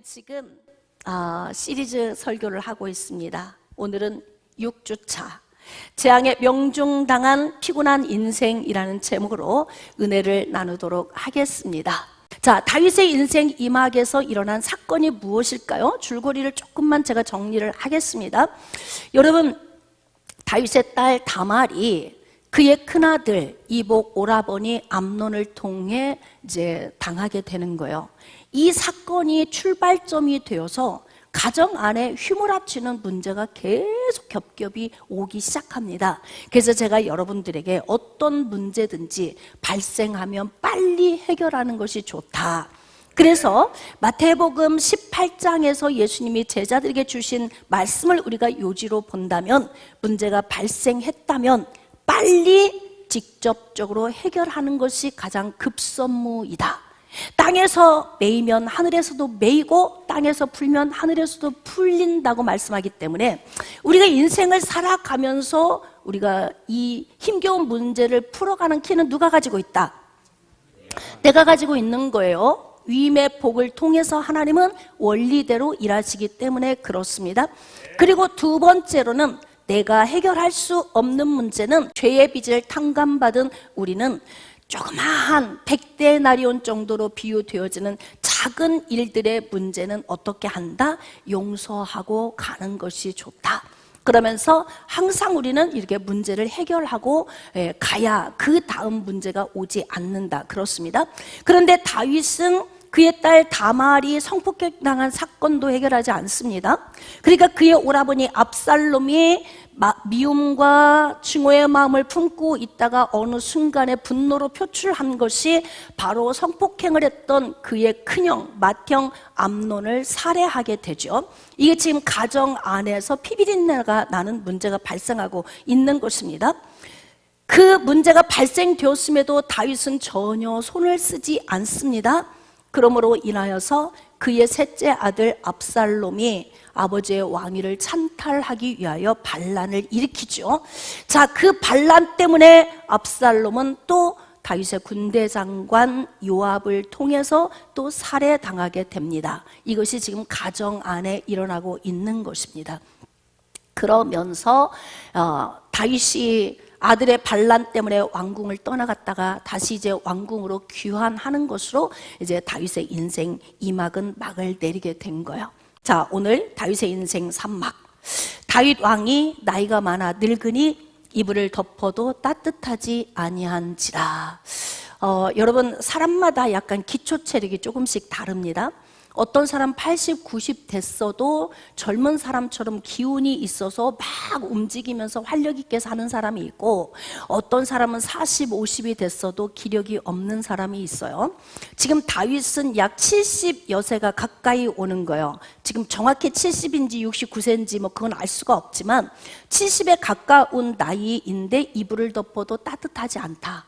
지금 시리즈 설교를 하고 있습니다. 오늘은 6주차 재앙에 명중당한 피곤한 인생이라는 제목으로 은혜를 나누도록 하겠습니다. 자, 다윗의 인생 이막에서 일어난 사건이 무엇일까요? 줄거리를 조금만 제가 정리를 하겠습니다. 여러분, 다윗의 딸 다말이 그의 큰아들 이복 오라버니 암논을 통해 이제 당하게 되는 거예요. 이 사건이 출발점이 되어서 가정 안에 휘몰아치는 문제가 계속 겹겹이 오기 시작합니다. 그래서 제가 여러분들에게 어떤 문제든지 발생하면 빨리 해결하는 것이 좋다. 그래서 마태복음 18장에서 예수님이 제자들에게 주신 말씀을 우리가 요지로 본다면, 문제가 발생했다면 빨리 직접적으로 해결하는 것이 가장 급선무이다. 땅에서 메이면 하늘에서도 메이고 땅에서 풀면 하늘에서도 풀린다고 말씀하기 때문에 우리가 인생을 살아가면서 우리가 이 힘겨운 문제를 풀어가는 키는 누가 가지고 있다? 내가 가지고 있는 거예요. 위임의 복을 통해서 하나님은 원리대로 일하시기 때문에 그렇습니다. 그리고 두 번째로는 내가 해결할 수 없는 문제는 죄의 빚을 탕감받은 우리는 조그마한 100데나리온 정도로 비유되어지는 작은 일들의 문제는 어떻게 한다? 용서하고 가는 것이 좋다. 그러면서 항상 우리는 이렇게 문제를 해결하고 가야 그 다음 문제가 오지 않는다. 그렇습니다. 그런데 다윗은 그의 딸 다말이 성폭행당한 사건도 해결하지 않습니다. 그러니까 그의 오라버니 압살롬이 미움과 증오의 마음을 품고 있다가 어느 순간에 분노로 표출한 것이 바로 성폭행을 했던 그의 큰형 맏형 암논을 살해하게 되죠. 이게 지금 가정 안에서 피비린내가 나는 문제가 발생하고 있는 것입니다. 그 문제가 발생되었음에도 다윗은 전혀 손을 쓰지 않습니다. 그러므로 인하여서 그의 셋째 아들 압살롬이 아버지의 왕위를 찬탈하기 위하여 반란을 일으키죠. 자, 그 반란 때문에 압살롬은 또 다윗의 군대 장관 요압을 통해서 또 살해당하게 됩니다. 이것이 지금 가정 안에 일어나고 있는 것입니다. 그러면서 다윗이 아들의 반란 때문에 왕궁을 떠나갔다가 다시 이제 왕궁으로 귀환하는 것으로 이제 다윗의 인생 이막은 막을 내리게 된 거예요. 자, 오늘 다윗의 인생 3막. 다윗 왕이 나이가 많아 늙으니 이불을 덮어도 따뜻하지 아니한지라. 여러분, 사람마다 약간 기초 체력이 조금씩 다릅니다. 어떤 사람 80, 90 됐어도 젊은 사람처럼 기운이 있어서 막 움직이면서 활력 있게 사는 사람이 있고, 어떤 사람은 40, 50이 됐어도 기력이 없는 사람이 있어요. 지금 다윗은 약 70여세가 가까이 오는 거예요. 지금 정확히 70인지 69세인지 뭐 그건 알 수가 없지만 70에 가까운 나이인데 이불을 덮어도 따뜻하지 않다.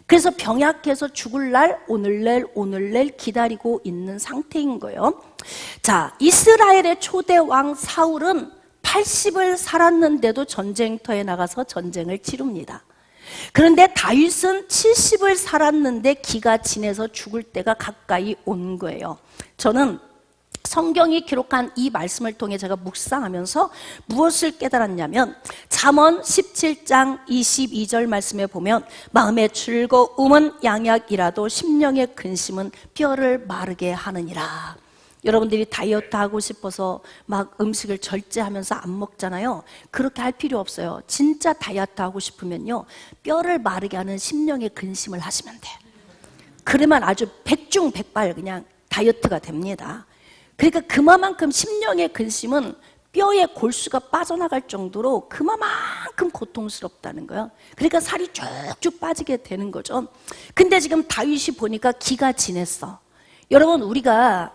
그래서 병약해서 죽을 날 오늘 내일 기다리고 있는 상태인 거예요. 자, 이스라엘의 초대 왕 사울은 80을 살았는데도 전쟁터에 나가서 전쟁을 치릅니다. 그런데 다윗은 70을 살았는데 기가 지내서 죽을 때가 가까이 온 거예요. 저는 성경이 기록한 이 말씀을 통해 제가 묵상하면서 무엇을 깨달았냐면, 잠언 17장 22절 말씀에 보면 마음의 즐거움은 양약이라도 심령의 근심은 뼈를 마르게 하느니라. 여러분들이 다이어트 하고 싶어서 막 음식을 절제하면서 안 먹잖아요. 그렇게 할 필요 없어요. 진짜 다이어트 하고 싶으면요, 뼈를 마르게 하는 심령의 근심을 하시면 돼. 그러면 아주 백중백발 그냥 다이어트가 됩니다. 그러니까 그만큼 심령의 근심은 뼈의 골수가 빠져나갈 정도로 그만큼 고통스럽다는 거예요. 그러니까 살이 쭉쭉 빠지게 되는 거죠. 근데 지금 다윗이 보니까 기가 지냈어. 여러분, 우리가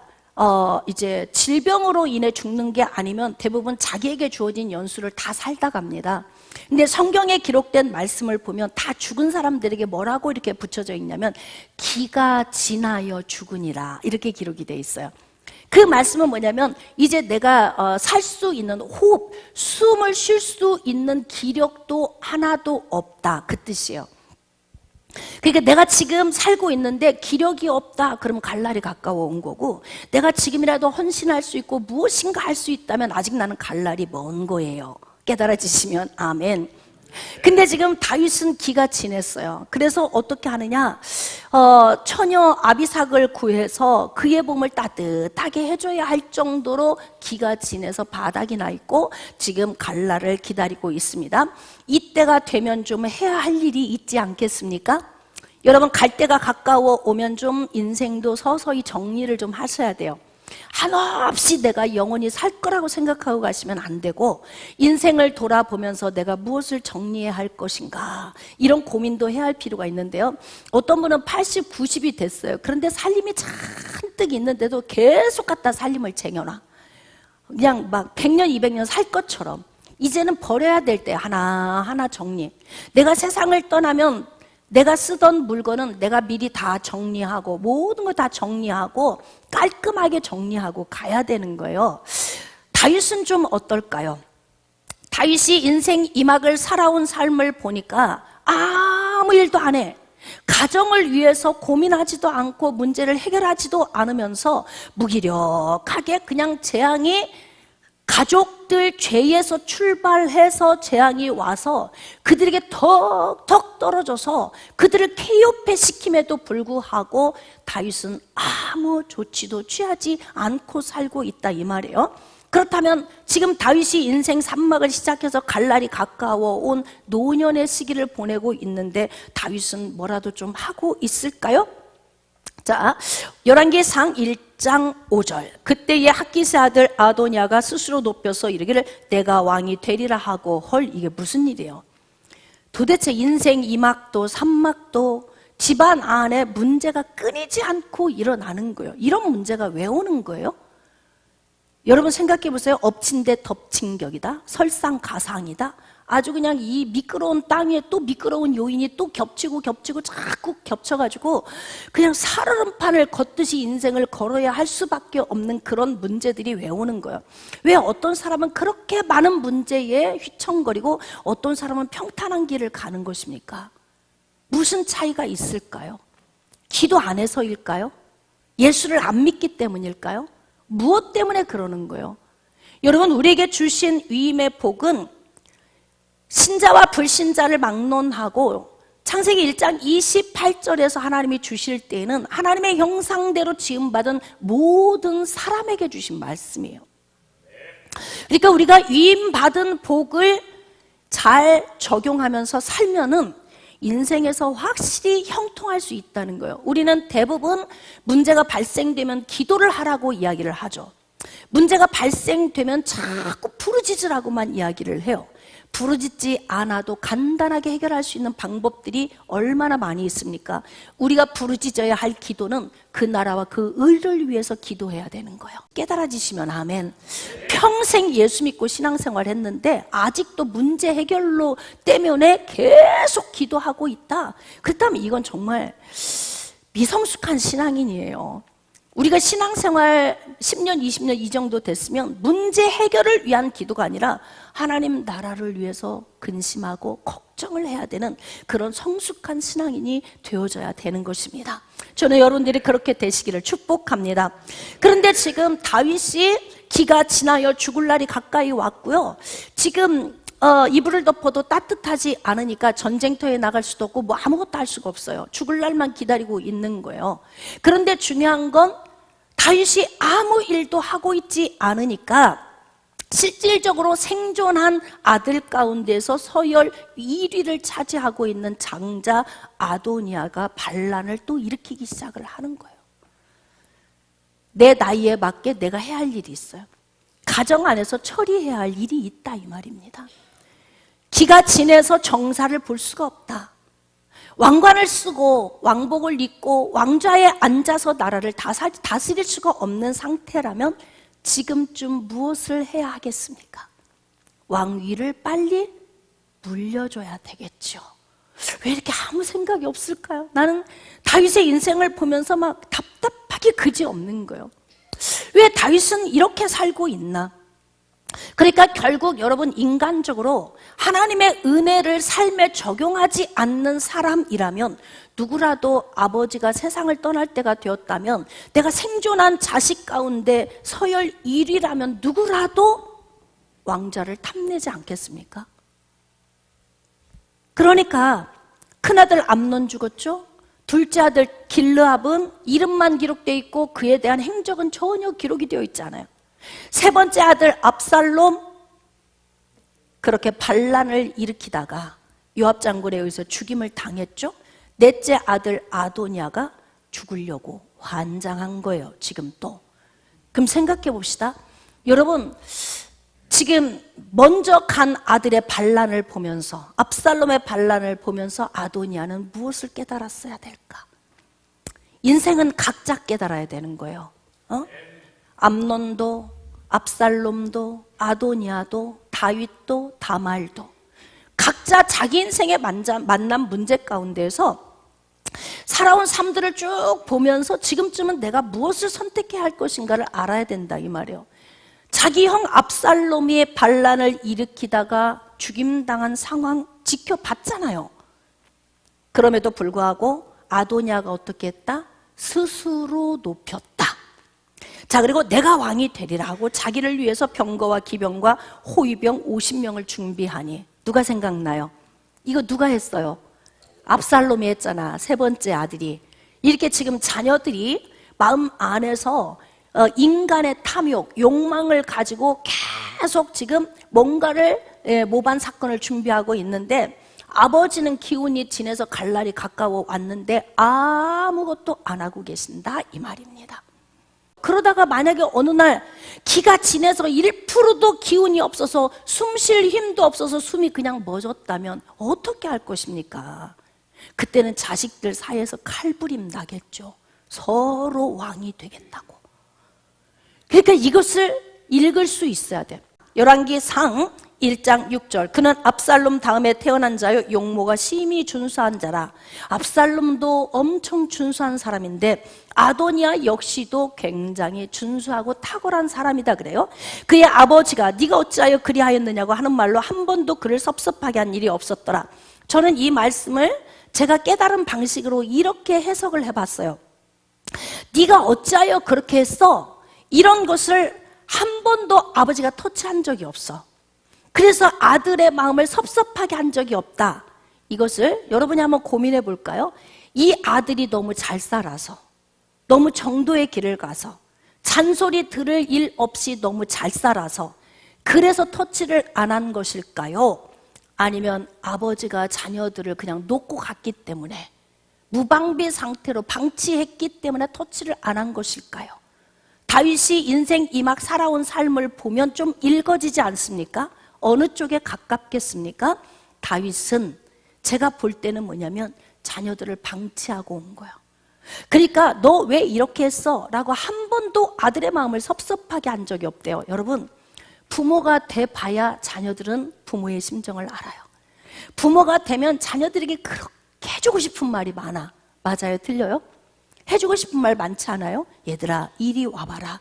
이제 질병으로 인해 죽는 게 아니면 대부분 자기에게 주어진 연수를 다 살다 갑니다. 근데 성경에 기록된 말씀을 보면 다 죽은 사람들에게 뭐라고 이렇게 붙여져 있냐면 기가 지나여 죽으니라, 이렇게 기록이 돼 있어요. 그 말씀은 뭐냐면 이제 내가 살 수 있는 호흡, 숨을 쉴 수 있는 기력도 하나도 없다, 그 뜻이에요. 그러니까 내가 지금 살고 있는데 기력이 없다 그러면 갈 날이 가까워 온 거고, 내가 지금이라도 헌신할 수 있고 무엇인가 할 수 있다면 아직 나는 갈 날이 먼 거예요. 깨달아지시면 아멘. 근데 지금 다윗은 기가 지냈어요. 그래서 어떻게 하느냐, 처녀 아비삭을 구해서 그의 몸을 따뜻하게 해줘야 할 정도로 기가 지내서 바닥이 나 있고 지금 갈 날을 기다리고 있습니다. 이때가 되면 좀 해야 할 일이 있지 않겠습니까? 여러분, 갈 때가 가까워 오면 좀 인생도 서서히 정리를 좀 하셔야 돼요. 한없이 내가 영원히 살 거라고 생각하고 가시면 안 되고, 인생을 돌아보면서 내가 무엇을 정리해야 할 것인가, 이런 고민도 해야 할 필요가 있는데요. 어떤 분은 80, 90이 됐어요. 그런데 살림이 잔뜩 있는데도 계속 갖다 살림을 쟁여놔. 그냥 막 100년, 200년 살 것처럼. 이제는 버려야 될 때 하나하나 정리. 내가 세상을 떠나면 내가 쓰던 물건은 내가 미리 다 정리하고 모든 걸 다 정리하고 깔끔하게 정리하고 가야 되는 거예요. 다윗은 좀 어떨까요? 다윗이 인생 이막을 살아온 삶을 보니까 아무 일도 안 해. 가정을 위해서 고민하지도 않고 문제를 해결하지도 않으면서 무기력하게 그냥 재앙이, 가족들 죄에서 출발해서 재앙이 와서 그들에게 턱턱 떨어져서 그들을 폐업시킴에도 불구하고 다윗은 아무 조치도 취하지 않고 살고 있다, 이 말이에요. 그렇다면 지금 다윗이 인생 산막을 시작해서 갈 날이 가까워 온 노년의 시기를 보내고 있는데 다윗은 뭐라도 좀 하고 있을까요? 자, 열왕기상 1장 5절. 그때의 학기스 아들 아도니아가 스스로 높여서 이르기를 내가 왕이 되리라 하고, 헐, 이게 무슨 일이에요? 도대체 인생 2막도 3막도 집안 안에 문제가 끊이지 않고 일어나는 거예요. 이런 문제가 왜 오는 거예요? 여러분 생각해 보세요. 엎친 데 덮친 격이다, 설상가상이다. 아주 그냥 이 미끄러운 땅 위에 또 미끄러운 요인이 또 겹치고 자꾸 겹쳐가지고 그냥 살얼음판을 걷듯이 인생을 걸어야 할 수밖에 없는 그런 문제들이 왜 오는 거예요? 왜 어떤 사람은 그렇게 많은 문제에 휘청거리고 어떤 사람은 평탄한 길을 가는 것입니까? 무슨 차이가 있을까요? 기도 안 해서일까요? 예수를 안 믿기 때문일까요? 무엇 때문에 그러는 거예요? 여러분, 우리에게 주신 위임의 복은 신자와 불신자를 막론하고 창세기 1장 28절에서 하나님이 주실 때에는 하나님의 형상대로 지음받은 모든 사람에게 주신 말씀이에요. 그러니까 우리가 위임받은 복을 잘 적용하면서 살면은 인생에서 확실히 형통할 수 있다는 거예요. 우리는 대부분 문제가 발생되면 기도를 하라고 이야기를 하죠. 문제가 발생되면 자꾸 부르짖으라고만 이야기를 해요. 부르짖지 않아도 간단하게 해결할 수 있는 방법들이 얼마나 많이 있습니까? 우리가 부르짖어야 할 기도는 그 나라와 그 의를 위해서 기도해야 되는 거예요. 깨달아지시면 아멘. 평생 예수 믿고 신앙생활 했는데 아직도 문제 해결로 때문에 계속 기도하고 있다. 그렇다면 이건 정말 미성숙한 신앙인이에요. 우리가 신앙생활 10년, 20년 이 정도 됐으면 문제 해결을 위한 기도가 아니라 하나님 나라를 위해서 근심하고 걱정을 해야 되는 그런 성숙한 신앙인이 되어져야 되는 것입니다. 저는 여러분들이 그렇게 되시기를 축복합니다. 그런데 지금 다윗이 기가 지나여 죽을 날이 가까이 왔고요. 지금 이불을 덮어도 따뜻하지 않으니까 전쟁터에 나갈 수도 없고 뭐 아무것도 할 수가 없어요. 죽을 날만 기다리고 있는 거예요. 그런데 중요한 건 다윗이 아무 일도 하고 있지 않으니까 실질적으로 생존한 아들 가운데서 서열 1위를 차지하고 있는 장자 아도니아가 반란을 또 일으키기 시작을 하는 거예요. 내 나이에 맞게 내가 해야 할 일이 있어요. 가정 안에서 처리해야 할 일이 있다, 이 말입니다. 기가 지내서 정사를 볼 수가 없다. 왕관을 쓰고 왕복을 입고 왕좌에 앉아서 나라를 다스릴 수가 없는 상태라면 지금쯤 무엇을 해야 하겠습니까? 왕위를 빨리 물려줘야 되겠죠. 왜 이렇게 아무 생각이 없을까요? 나는 다윗의 인생을 보면서 막 답답하게 그지없는 거예요. 왜 다윗은 이렇게 살고 있나? 그러니까 결국 여러분 인간적으로 하나님의 은혜를 삶에 적용하지 않는 사람이라면 누구라도 아버지가 세상을 떠날 때가 되었다면 내가 생존한 자식 가운데 서열 1위라면 누구라도 왕좌를 탐내지 않겠습니까? 그러니까 큰아들 암논 죽었죠? 둘째 아들 길르압은 이름만 기록되어 있고 그에 대한 행적은 전혀 기록이 되어 있지 않아요. 세 번째 아들 압살롬 그렇게 반란을 일으키다가 요압 장군에 의해서 죽임을 당했죠. 넷째 아들 아도니아가 죽으려고 환장한 거예요. 지금 또. 그럼 생각해 봅시다. 여러분 지금 먼저 간 아들의 반란을 보면서 압살롬의 반란을 보면서 아도니아는 무엇을 깨달았어야 될까? 인생은 각자 깨달아야 되는 거예요. 암논도 압살롬도 아도니아도 다윗도 다말도 각자 자기 인생의 만난 문제 가운데에서 살아온 삶들을 쭉 보면서 지금쯤은 내가 무엇을 선택해야 할 것인가를 알아야 된다 이 말이에요. 자기 형 압살롬이 반란을 일으키다가 죽임당한 상황 지켜봤잖아요. 그럼에도 불구하고 아도니아가 어떻게 했다? 스스로 높였다. 자, 그리고 내가 왕이 되리라 하고 자기를 위해서 병거와 기병과 호위병 50명을 준비하니 누가 생각나요? 이거 누가 했어요? 압살롬이 했잖아. 세 번째 아들이. 이렇게 지금 자녀들이 마음 안에서 인간의 탐욕, 욕망을 가지고 계속 지금 뭔가를 모반 사건을 준비하고 있는데 아버지는 기운이 진해서 갈 날이 가까워 왔는데 아무것도 안 하고 계신다 이 말입니다. 그러다가 만약에 어느 날 기가 진해서 1%도 기운이 없어서 숨 쉴 힘도 없어서 숨이 그냥 멎었다면 어떻게 할 것입니까? 그때는 자식들 사이에서 칼부림 나겠죠. 서로 왕이 되겠다고. 그러니까 이것을 읽을 수 있어야 돼. 열왕기상 1장 6절 그는 압살롬 다음에 태어난 자요 용모가 심히 준수한 자라. 압살롬도 엄청 준수한 사람인데 아도니아 역시도 굉장히 준수하고 탁월한 사람이다 그래요. 그의 아버지가 네가 어찌하여 그리하였느냐고 하는 말로 한 번도 그를 섭섭하게 한 일이 없었더라. 저는 이 말씀을 제가 깨달은 방식으로 이렇게 해석을 해봤어요. 네가 어찌하여 그렇게 했어? 이런 것을 한 번도 아버지가 터치한 적이 없어. 그래서 아들의 마음을 섭섭하게 한 적이 없다. 이것을 여러분이 한번 고민해 볼까요? 이 아들이 너무 잘 살아서, 너무 정도의 길을 가서, 잔소리 들을 일 없이 너무 잘 살아서 그래서 터치를 안 한 것일까요? 아니면 아버지가 자녀들을 그냥 놓고 갔기 때문에 무방비 상태로 방치했기 때문에 터치를 안 한 것일까요? 다윗이 인생 이막 살아온 삶을 보면 좀 읽어지지 않습니까? 어느 쪽에 가깝겠습니까? 다윗은 제가 볼 때는 뭐냐면 자녀들을 방치하고 온 거예요. 그러니까 너 왜 이렇게 했어? 라고 한 번도 아들의 마음을 섭섭하게 한 적이 없대요. 여러분, 부모가 돼봐야 자녀들은 부모의 심정을 알아요. 부모가 되면 자녀들에게 그렇게 해주고 싶은 말이 많아. 맞아요? 틀려요? 해주고 싶은 말 많지 않아요? 얘들아 이리 와봐라.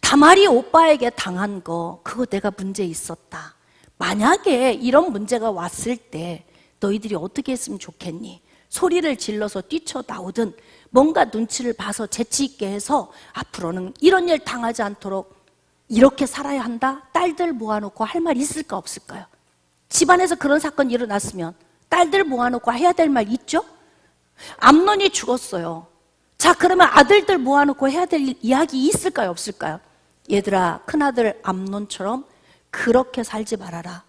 다말이 오빠에게 당한 거 그거 내가 문제 있었다. 만약에 이런 문제가 왔을 때 너희들이 어떻게 했으면 좋겠니? 소리를 질러서 뛰쳐나오든 뭔가 눈치를 봐서 재치 있게 해서 앞으로는 이런 일 당하지 않도록 이렇게 살아야 한다? 딸들 모아놓고 할 말 있을까 없을까요? 집안에서 그런 사건이 일어났으면 딸들 모아놓고 해야 될 말 있죠? 암논이 죽었어요. 자, 그러면 아들들 모아놓고 해야 될 이야기 있을까요 없을까요? 얘들아 큰아들 암논처럼 그렇게 살지 말아라.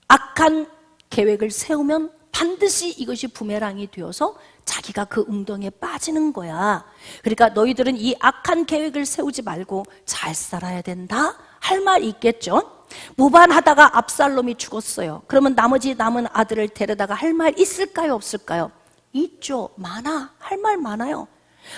악한 계획을 세우면 반드시 이것이 부메랑이 되어서 자기가 그 웅덩이에 빠지는 거야. 그러니까 너희들은 이 악한 계획을 세우지 말고 잘 살아야 된다 할 말 있겠죠? 모반하다가 압살롬이 죽었어요. 그러면 나머지 남은 아들을 데려다가 할 말 있을까요 없을까요? 있죠. 많아. 할 말 많아요.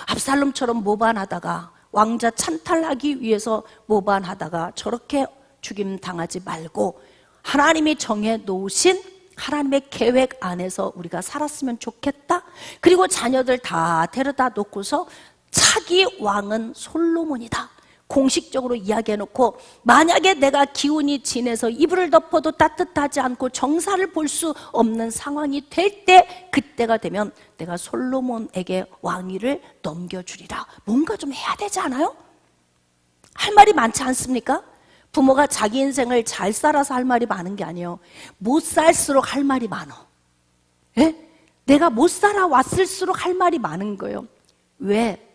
압살롬처럼 모반하다가 왕자 찬탈하기 위해서 모반하다가 저렇게 죽임 당하지 말고 하나님이 정해 놓으신 하나님의 계획 안에서 우리가 살았으면 좋겠다. 그리고 자녀들 다 데려다 놓고서 차기 왕은 솔로몬이다. 공식적으로 이야기해놓고 만약에 내가 기운이 진해서 이불을 덮어도 따뜻하지 않고 정사를 볼 수 없는 상황이 될 때 그때가 되면 내가 솔로몬에게 왕위를 넘겨주리라. 뭔가 좀 해야 되지 않아요? 할 말이 많지 않습니까? 부모가 자기 인생을 잘 살아서 할 말이 많은 게 아니에요. 못 살수록 할 말이 많어. 예? 내가 못 살아왔을수록 할 말이 많은 거예요. 왜?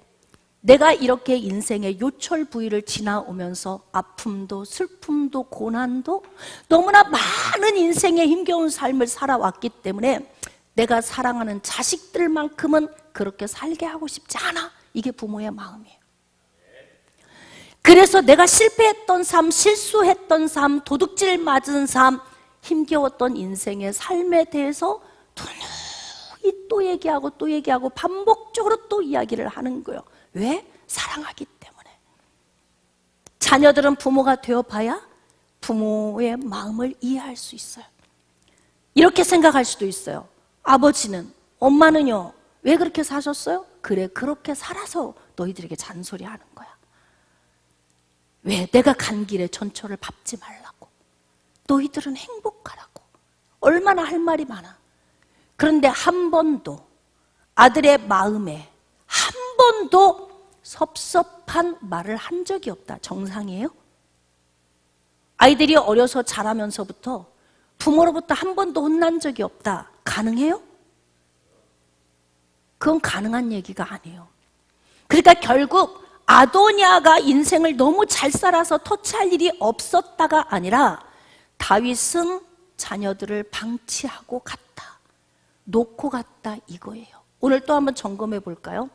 내가 이렇게 인생의 요철 부위를 지나오면서 아픔도 슬픔도 고난도 너무나 많은 인생의 힘겨운 삶을 살아왔기 때문에 내가 사랑하는 자식들만큼은 그렇게 살게 하고 싶지 않아. 이게 부모의 마음이에요. 그래서 내가 실패했던 삶, 실수했던 삶, 도둑질 맞은 삶, 힘겨웠던 인생의 삶에 대해서 또 얘기하고 또 얘기하고 반복적으로 또 이야기를 하는 거예요. 왜? 사랑하기 때문에. 자녀들은 부모가 되어봐야 부모의 마음을 이해할 수 있어요. 이렇게 생각할 수도 있어요. 아버지는, 엄마는요, 왜 그렇게 사셨어요? 그래, 그렇게 살아서 너희들에게 잔소리하는 거야. 왜? 내가 간 길에 전철을 밟지 말라고. 너희들은 행복하라고. 얼마나 할 말이 많아. 그런데 한 번도 아들의 마음에 한 번도 섭섭한 말을 한 적이 없다. 정상이에요? 아이들이 어려서 자라면서부터 부모로부터 한 번도 혼난 적이 없다. 가능해요? 그건 가능한 얘기가 아니에요. 그러니까 결국 아도니아가 인생을 너무 잘 살아서 터치할 일이 없었다가 아니라 다윗은 자녀들을 방치하고 갔다. 놓고 갔다 이거예요. 오늘 또 한번 점검해 볼까요?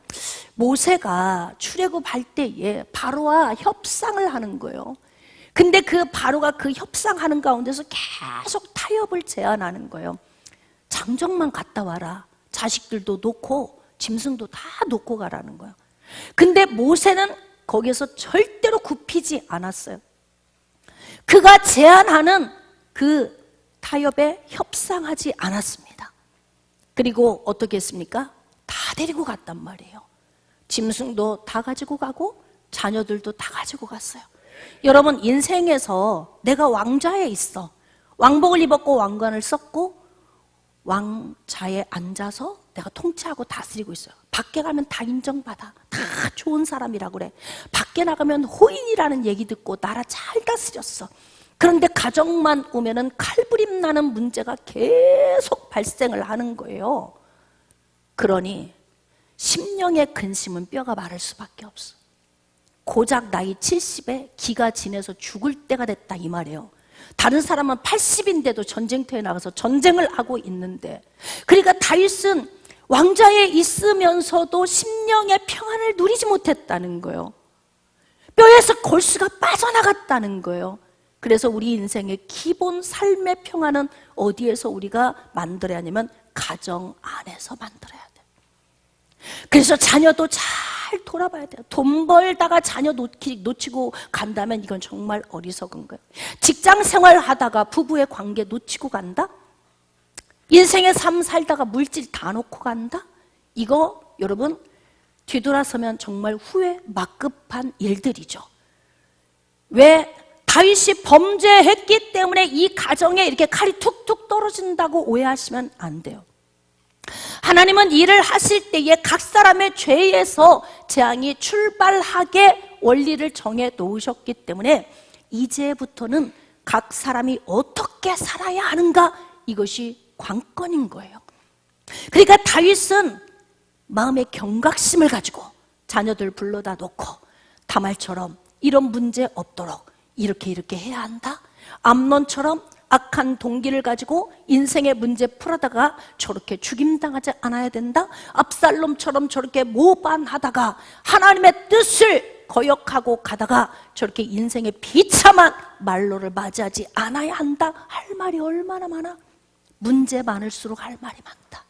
모세가 출애굽할 때에 바로와 협상을 하는 거예요. 근데 그 바로가 그 협상하는 가운데서 계속 타협을 제안하는 거예요. 장정만 갔다 와라. 자식들도 놓고 짐승도 다 놓고 가라는 거예요. 근데 모세는 거기에서 절대로 굽히지 않았어요. 그가 제안하는 그 타협에 협상하지 않았습니다. 그리고 어떻게 했습니까? 다 데리고 갔단 말이에요. 짐승도 다 가지고 가고 자녀들도 다 가지고 갔어요. 여러분, 인생에서 내가 왕좌에 있어. 왕복을 입었고 왕관을 썼고 왕좌에 앉아서 내가 통치하고 다스리고 있어요. 밖에 가면 다 인정받아. 다 좋은 사람이라고 그래. 밖에 나가면 호인이라는 얘기 듣고 나라 잘 다스렸어. 그런데 가정만 오면은 칼부림 나는 문제가 계속 발생을 하는 거예요. 그러니 심령의 근심은 뼈가 마를 수밖에 없어. 고작 나이 70에 기가 진해서 죽을 때가 됐다 이 말이에요. 다른 사람은 80인데도 전쟁터에 나가서 전쟁을 하고 있는데, 그러니까 다윗은 왕좌에 있으면서도 심령의 평안을 누리지 못했다는 거예요. 뼈에서 골수가 빠져나갔다는 거예요. 그래서 우리 인생의 기본 삶의 평안은 어디에서 우리가 만들어야 하냐면 가정 안에서 만들어야 돼. 그래서 자녀도 잘 돌아봐야 돼요. 돈 벌다가 자녀 놓치고 간다면 이건 정말 어리석은 거예요. 직장 생활 하다가 부부의 관계 놓치고 간다? 인생의 삶 살다가 물질 다 놓고 간다? 이거 여러분 뒤돌아서면 정말 후회 막급한 일들이죠. 왜? 다윗이 범죄했기 때문에 이 가정에 이렇게 칼이 툭툭 떨어진다고 오해하시면 안 돼요. 하나님은 일을 하실 때에 각 사람의 죄에서 재앙이 출발하게 원리를 정해 놓으셨기 때문에 이제부터는 각 사람이 어떻게 살아야 하는가, 이것이 관건인 거예요. 그러니까 다윗은 마음의 경각심을 가지고 자녀들 불러다 놓고 다말처럼 이런 문제 없도록 이렇게 해야 한다. 암논처럼 악한 동기를 가지고 인생의 문제 풀어다가 저렇게 죽임당하지 않아야 된다. 압살롬처럼 저렇게 모반하다가 하나님의 뜻을 거역하고 가다가 저렇게 인생의 비참한 말로를 맞이하지 않아야 한다. 할 말이 얼마나 많아. 문제 많을수록 할 말이 많다.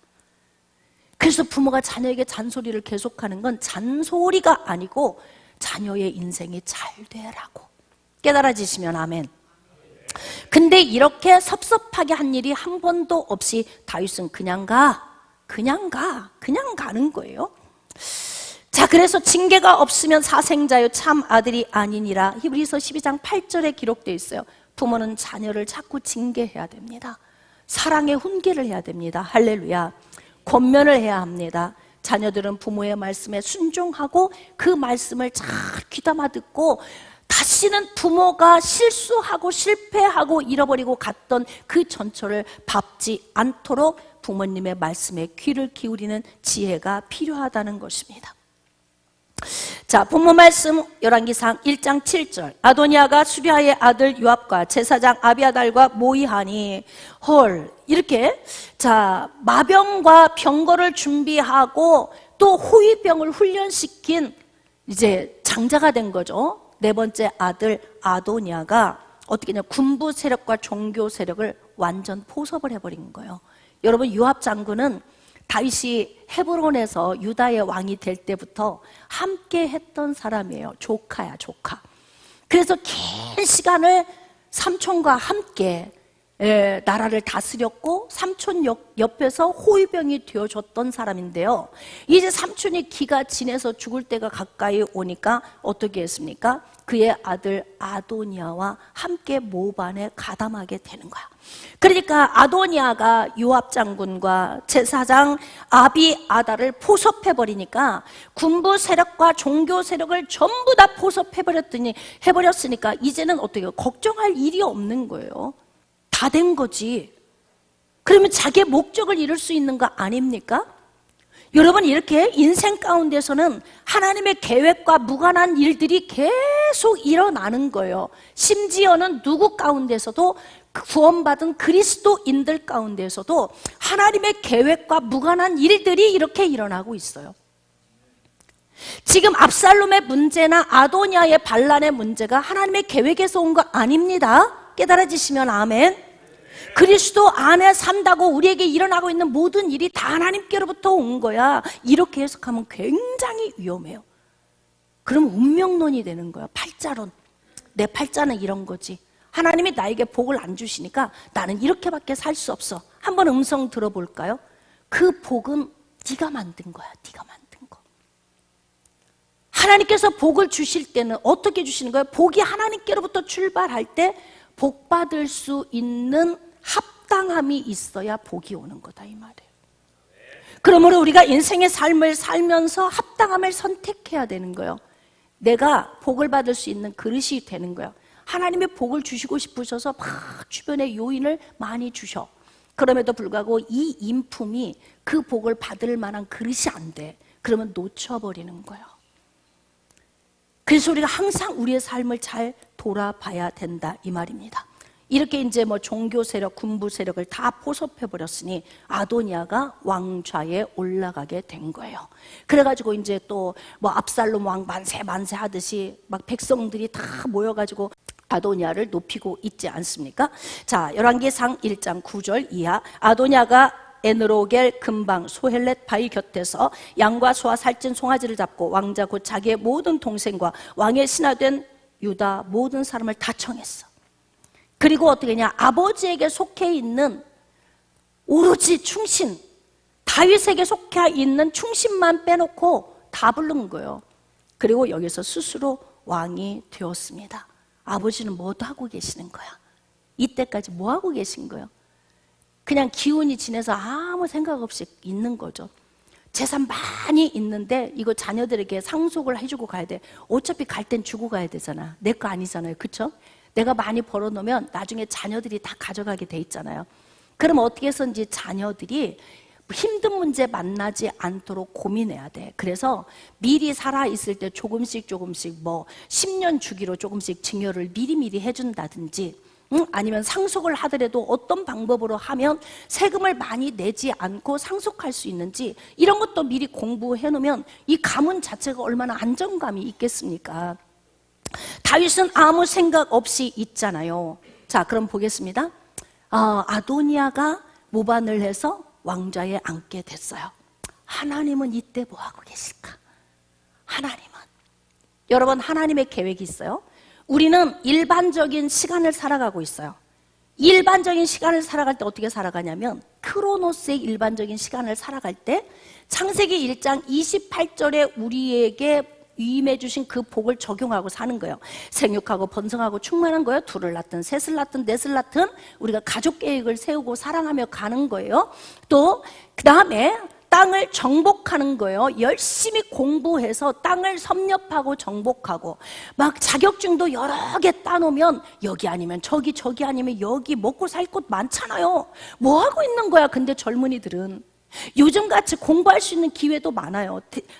그래서 부모가 자녀에게 잔소리를 계속하는 건 잔소리가 아니고 자녀의 인생이 잘 되라고. 깨달아지시면 아멘. 근데 이렇게 섭섭하게 한 일이 한 번도 없이 다윗은 그냥 가는 거예요. 자, 그래서 징계가 없으면 사생자요 참 아들이 아니니라. 히브리서 12장 8절에 기록되어 있어요. 부모는 자녀를 자꾸 징계해야 됩니다. 사랑의 훈계를 해야 됩니다. 할렐루야. 권면을 해야 합니다. 자녀들은 부모의 말씀에 순종하고 그 말씀을 잘 귀담아 듣고 다시는 부모가 실수하고 실패하고 잃어버리고 갔던 그 전철을 밟지 않도록 부모님의 말씀에 귀를 기울이는 지혜가 필요하다는 것입니다. 자, 본문 말씀 열왕기상 1장 7절. 아도니아가 수리아의 아들 요압과 제사장 아비아달과 모의하니 이렇게 자, 마병과 병거를 준비하고 또 호위병을 훈련시킨 이제 장자가 된 거죠. 네 번째 아들 아도니아가 어떻게 했냐, 군부 세력과 종교 세력을 완전 포섭을 해버린 거예요. 여러분, 요압 장군은 다윗이 헤브론에서 유다의 왕이 될 때부터 함께 했던 사람이에요. 조카야, 조카. 그래서 긴 시간을 삼촌과 함께 나라를 다스렸고 삼촌 옆에서 호위병이 되어줬던 사람인데요. 이제 삼촌이 기가 지내서 죽을 때가 가까이 오니까 어떻게 했습니까? 그의 아들 아도니아와 함께 모반에 가담하게 되는 거야. 그러니까 아도니아가 요압 장군과 제사장 아비아달을 포섭해버리니까 군부 세력과 종교 세력을 전부 다 포섭해버렸으니까 이제는 어떻게 해요? 걱정할 일이 없는 거예요. 다 된 거지. 그러면 자기의 목적을 이룰 수 있는 거 아닙니까? 여러분, 이렇게 인생 가운데서는 하나님의 계획과 무관한 일들이 계속 일어나는 거예요. 심지어는 누구 가운데서도, 구원받은 그리스도인들 가운데서도 하나님의 계획과 무관한 일들이 이렇게 일어나고 있어요. 지금 압살롬의 문제나 아도니아의 반란의 문제가 하나님의 계획에서 온 거 아닙니다. 깨달아지시면 아멘. 그리스도 안에 산다고 우리에게 일어나고 있는 모든 일이 다 하나님께로부터 온 거야. 이렇게 해석하면 굉장히 위험해요. 그럼 운명론이 되는 거야. 팔자론. 내 팔자는 이런 거지. 하나님이 나에게 복을 안 주시니까 나는 이렇게밖에 살 수 없어. 한번 음성 들어볼까요? 그 복은 네가 만든 거야. 네가 만든 거. 하나님께서 복을 주실 때는 어떻게 주시는 거예요? 복이 하나님께로부터 출발할 때 복 받을 수 있는 합당함이 있어야 복이 오는 거다, 이 말이에요. 그러므로 우리가 인생의 삶을 살면서 합당함을 선택해야 되는 거예요. 내가 복을 받을 수 있는 그릇이 되는 거예요. 하나님의 복을 주시고 싶으셔서 막 주변에 요인을 많이 주셔. 그럼에도 불구하고 이 인품이 그 복을 받을 만한 그릇이 안 돼. 그러면 놓쳐버리는 거예요. 그래서 우리가 항상 우리의 삶을 잘 돌아봐야 된다, 이 말입니다. 이렇게 이제 종교 세력, 군부 세력을 다 포섭해버렸으니 아도니아가 왕좌에 올라가게 된 거예요. 그래가지고 이제 또 압살롬 왕 만세 하듯이 막 백성들이 다 모여가지고 아도니아를 높이고 있지 않습니까? 자, 열왕기상 1장 9절 이하. 아도니아가 에느로겔 근방 소헬렛 바위 곁에서 양과 소와 살찐 송아지를 잡고 왕자 곧 자기의 모든 동생과 왕의 신하된 유다 모든 사람을 다 청했어. 그리고 어떻게 했냐, 아버지에게 속해 있는 오로지 충신, 다윗에게 속해 있는 충신만 빼놓고 다 부른 거예요. 그리고 여기서 스스로 왕이 되었습니다. 아버지는 뭐 하고 계시는 거야? 이때까지 뭐 하고 계신 거예요? 그냥 기운이 지내서 아무 생각 없이 있는 거죠. 재산 많이 있는데 이거 자녀들에게 상속을 해주고 가야 돼. 어차피 갈 땐 주고 가야 되잖아. 내 거 아니잖아요, 그렇죠? 내가 많이 벌어놓으면 나중에 자녀들이 다 가져가게 돼 있잖아요. 그럼 어떻게 해서든지 자녀들이 힘든 문제 만나지 않도록 고민해야 돼. 그래서 미리 살아있을 때 조금씩 10년 주기로 조금씩 증여를 미리 해준다든지, 아니면 상속을 하더라도 어떤 방법으로 하면 세금을 많이 내지 않고 상속할 수 있는지 이런 것도 미리 공부해 놓으면 이 가문 자체가 얼마나 안정감이 있겠습니까? 다윗은 아무 생각 없이 있잖아요. 자, 그럼 보겠습니다. 아도니아가 모반을 해서 왕좌에 앉게 됐어요. 하나님은 이때 뭐 하고 계실까? 하나님은, 여러분, 하나님의 계획이 있어요. 우리는 일반적인 시간을 살아가고 있어요. 일반적인 시간을 살아갈 때 어떻게 살아가냐면 그 크로노스의 일반적인 시간을 살아갈 때 창세기 1장 28절에 우리에게 위임해 주신 그 복을 적용하고 사는 거예요. 생육하고 번성하고 충만한 거예요. 둘을 낳든 셋을 낳든 넷을 낳든 우리가 가족 계획을 세우고 사랑하며 가는 거예요. 또 그 다음에 땅을 정복하는 거예요. 열심히 공부해서 땅을 섭렵하고 정복하고 막 자격증도 여러 개 따놓으면 여기 아니면 저기 저기 아니면 여기 먹고 살 곳 많잖아요. 뭐 하고 있는 거야? 근데 젊은이들은 요즘같이 공부할 수 있는 기회도 많아요.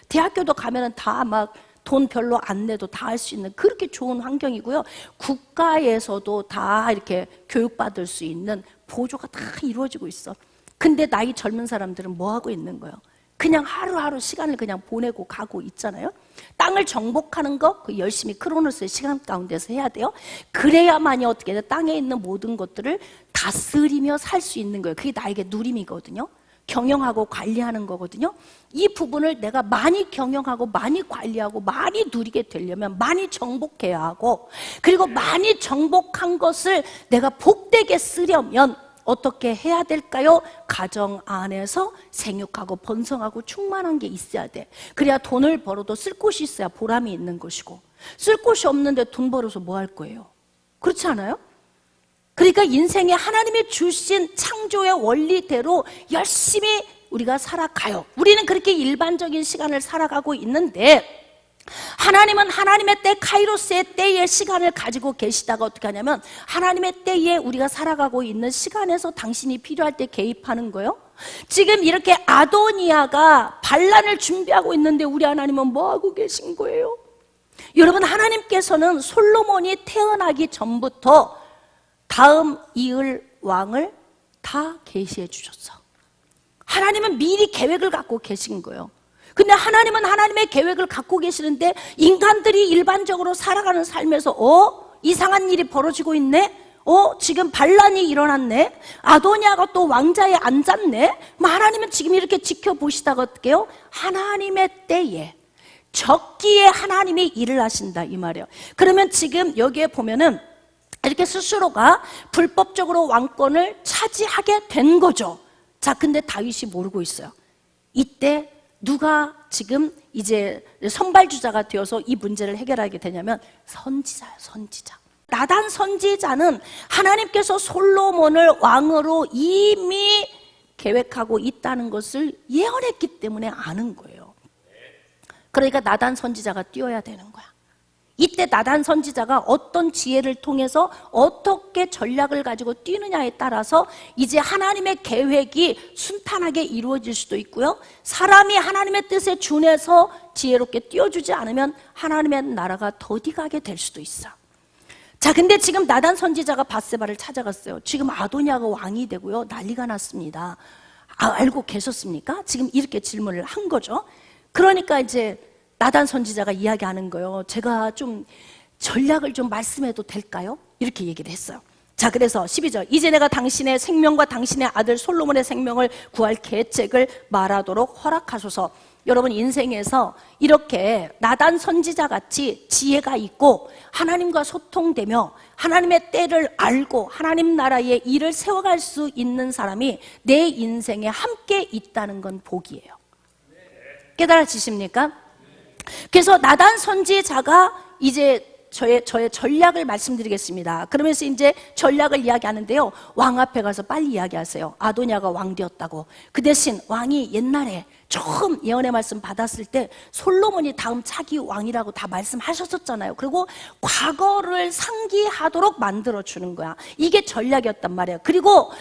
대학교도 가면은 다 막 돈 별로 안 내도 다 할 수 있는 그렇게 좋은 환경이고요. 국가에서도 다 이렇게 교육받을 수 있는 보조가 다 이루어지고 있어. 근데 나이 젊은 사람들은 뭐 하고 있는 거예요? 그냥 하루하루 시간을 그냥 보내고 가고 있잖아요. 땅을 정복하는 거 그 열심히 크로노스의 시간 가운데서 해야 돼요. 그래야만이 어떻게 돼? 땅에 있는 모든 것들을 다스리며 살 수 있는 거예요. 그게 나에게 누림이거든요. 경영하고 관리하는 거거든요. 이 부분을 내가 많이 경영하고 많이 관리하고 많이 누리게 되려면 많이 정복해야 하고, 그리고 많이 정복한 것을 내가 복되게 쓰려면 어떻게 해야 될까요? 가정 안에서 생육하고 번성하고 충만한 게 있어야 돼. 그래야 돈을 벌어도 쓸 곳이 있어야 보람이 있는 것이고, 쓸 곳이 없는데 돈 벌어서 뭐 할 거예요? 그렇지 않아요? 그러니까 인생에 하나님이 주신 창조의 원리대로 열심히 우리가 살아가요. 우리는 그렇게 일반적인 시간을 살아가고 있는데, 하나님은 하나님의 때, 카이로스의 때의 시간을 가지고 계시다가 어떻게 하냐면 하나님의 때에 우리가 살아가고 있는 시간에서 당신이 필요할 때 개입하는 거예요. 지금 이렇게 아도니아가 반란을 준비하고 있는데 우리 하나님은 뭐 하고 계신 거예요? 여러분, 하나님께서는 솔로몬이 태어나기 전부터 다음 이을 왕을 다 계시해 주셨어. 하나님은 미리 계획을 갖고 계신 거예요. 근데 하나님은 하나님의 계획을 갖고 계시는데 인간들이 일반적으로 살아가는 삶에서 이상한 일이 벌어지고 있네? 지금 반란이 일어났네? 아도니아가 또 왕자에 앉았네? 하나님은 지금 이렇게 지켜보시다가 어떻게 해요? 하나님의 때에, 적기에 하나님이 일을 하신다 이 말이에요. 그러면 지금 여기에 보면은 이렇게 스스로가 불법적으로 왕권을 차지하게 된 거죠. 자, 근데 다윗이 모르고 있어요. 이때 누가 지금 이제 선발주자가 되어서 이 문제를 해결하게 되냐면 선지자예요, 선지자. 나단 선지자는 하나님께서 솔로몬을 왕으로 이미 계획하고 있다는 것을 예언했기 때문에 아는 거예요. 그러니까 나단 선지자가 뛰어야 되는 거야. 이때 나단 선지자가 어떤 지혜를 통해서 어떻게 전략을 가지고 뛰느냐에 따라서 이제 하나님의 계획이 순탄하게 이루어질 수도 있고요, 사람이 하나님의 뜻에 준해서 지혜롭게 뛰어주지 않으면 하나님의 나라가 더디가게 될 수도 있어. 자, 근데 지금 나단 선지자가 밧세바를 찾아갔어요. 지금 아도니아가 왕이 되고요, 난리가 났습니다. 알고 계셨습니까? 지금 이렇게 질문을 한 거죠. 그러니까 이제 나단 선지자가 이야기하는 거예요. 제가 좀 전략을 좀 말씀해도 될까요? 이렇게 얘기를 했어요. 자, 그래서 12절, 이제 내가 당신의 생명과 당신의 아들 솔로몬의 생명을 구할 계책을 말하도록 허락하소서. 여러분, 인생에서 이렇게 나단 선지자 같이 지혜가 있고 하나님과 소통되며 하나님의 때를 알고 하나님 나라의 일을 세워갈 수 있는 사람이 내 인생에 함께 있다는 건 복이에요. 깨달아지십니까? 그래서 나단 선지자가 이제 저의 전략을 말씀드리겠습니다. 그러면서 이제 전략을 이야기하는데요, 왕 앞에 가서 빨리 이야기하세요. 아도니아가 왕 되었다고. 그 대신 왕이 옛날에 처음 예언의 말씀 받았을 때 솔로몬이 다음 차기 왕이라고 다 말씀하셨었잖아요. 그리고 과거를 상기하도록 만들어주는 거야. 이게 전략이었단 말이에요. 그리고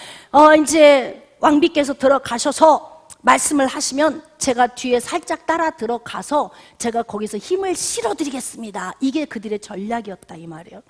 이제 왕비께서 들어가셔서 말씀을 하시면 제가 뒤에 살짝 따라 들어가서 제가 거기서 힘을 실어드리겠습니다. 이게 그들의 전략이었다 이 말이에요.